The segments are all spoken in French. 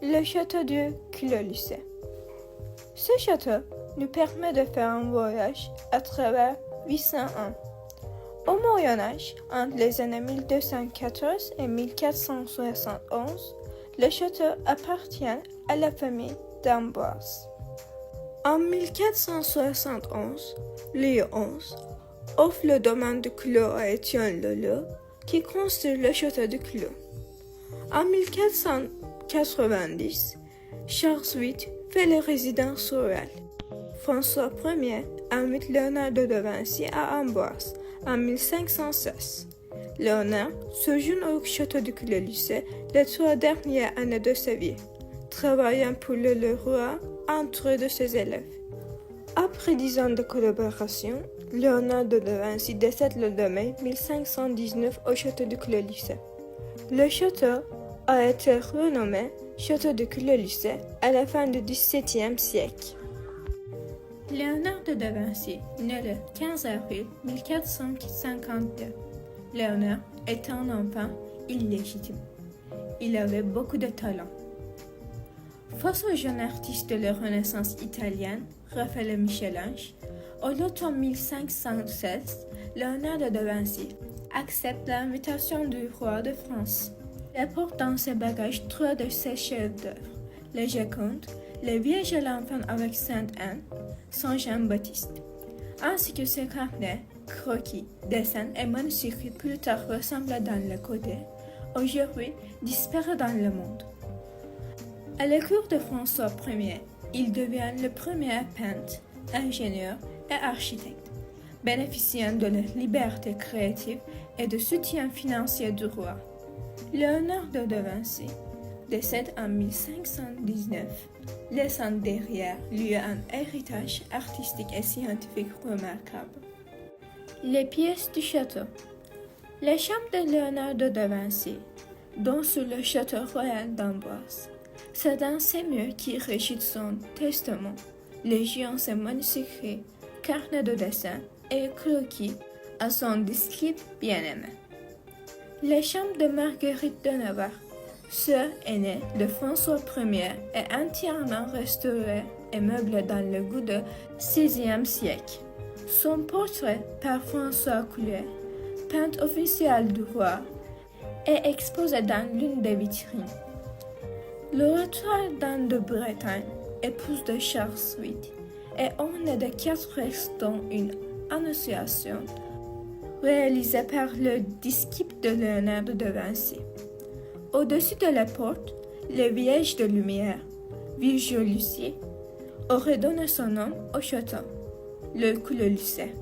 Le château de Clos-Lucé. Ce château nous permet de faire un voyage à travers 800 ans. Au Moyen-Âge, entre les années 1214 et 1471, le château appartient à la famille d'Amboise. En 1471, Louis XI offre le domaine de Clos à Étienne Leleu, qui construit le château de Clos. En 1490, Charles VIII fait la résidence royale. François Ier invite Leonardo de Vinci à Amboise en 1516. Léonard séjourne au château de Clos-Lucé les 3 dernières années de sa vie, travaillant pour le roi entouré de ses élèves. Après 10 ans de collaboration, Leonardo de Vinci décède le 2 mai 1519 au château de Clos-Lucé. Le château a été renommé Château de Clos-Lucé à la fin du XVIIe siècle. Leonardo de Vinci naît le 15 avril 1452. Léonard était un enfant illégitime. Il avait beaucoup de talent. Face aux jeunes artistes de la Renaissance italienne, Raphaël et Michel-Ange, au l'automne 1516, Leonardo de Vinci accepte l'invitation du roi de France. Il apporte dans ses bagages 3 de ses chefs-d'œuvre, la Joconde, les Vierges et l'Enfant avec Sainte Anne, Saint Jean-Baptiste, ainsi que ses carnets, croquis, dessins et manuscrits plus tard ressemblés dans le côté, aujourd'hui disparus dans le monde. À la cour de François Ier, il devient le premier peintre, ingénieur et architecte, bénéficiant de la liberté créative et du soutien financier du roi. Leonardo de Vinci décède en 1519, laissant derrière lui un héritage artistique et scientifique remarquable. Les pièces du château. Les chambres de Leonardo de Vinci, dont sur le château royal d'Amboise, c'est dans ces murs qui régit son testament, légions et manuscrits, carnets de dessin et croquis à son disciple bien-aimé. Les chambres de Marguerite de Navarre, sœur aînée de François Ier, est entièrement restaurée et meublée dans le goût du XVIe siècle. Son portrait par François Coulet, peintre officiel du roi, est exposé dans l'une des vitrines. L'oratoire d'Anne de Bretagne, épouse de Charles VIII, est orné de 4 fresques dont une Annonciation, réalisée par le disciple de Leonardo de Vinci. Au-dessus de la porte, les Vierges de lumière, Virgile Lucie, aurait donné son nom au château, le Clos-Lucé.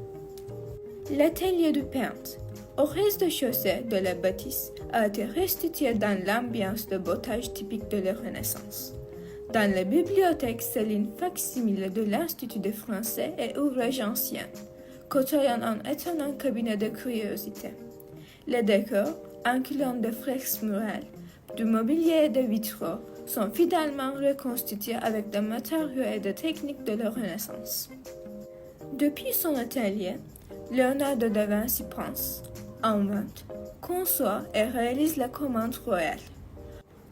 L'atelier du peintre, au rez-de-chaussée de la bâtisse, a été restitué dans l'ambiance de bottage typique de la Renaissance. Dans la bibliothèque, c'est une facsimile de l'Institut de français et ouvrages anciens, côtoyant un étonnant cabinet de curiosités. Les décors, incluant des fresques murales, du mobilier et des vitraux, sont fidèlement reconstitués avec des matériaux et des techniques de la Renaissance. Depuis son atelier, Leonardo de Vinci pense, invente, conçoit et réalise la commande royale,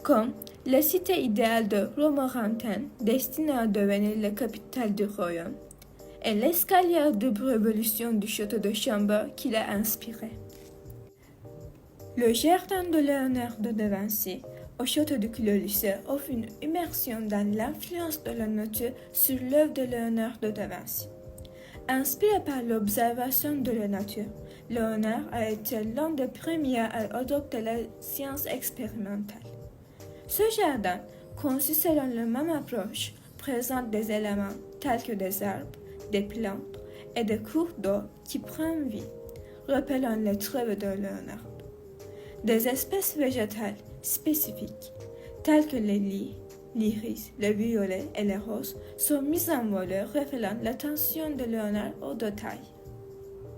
comme la cité idéale de Romorantin, destinée à devenir la capitale du royaume, et l'escalier de révolution du château de Chambord qui l'a inspiré. Le jardin de Leonardo de Vinci au château de Clos-Lucé offre une immersion dans l'influence de la nature sur l'œuvre de Leonardo de Vinci. Inspiré par l'observation de la nature, Léonard a été l'un des premiers à adopter la science expérimentale. Ce jardin, conçu selon la même approche, présente des éléments tels que des arbres, des plantes et des cours d'eau qui prennent vie, rappelant les travaux de Léonard. Des espèces végétales spécifiques, telles que les lys, l'iris, le violet et les roses, sont mises en valeur révélant l'attention de Léonard aux détails.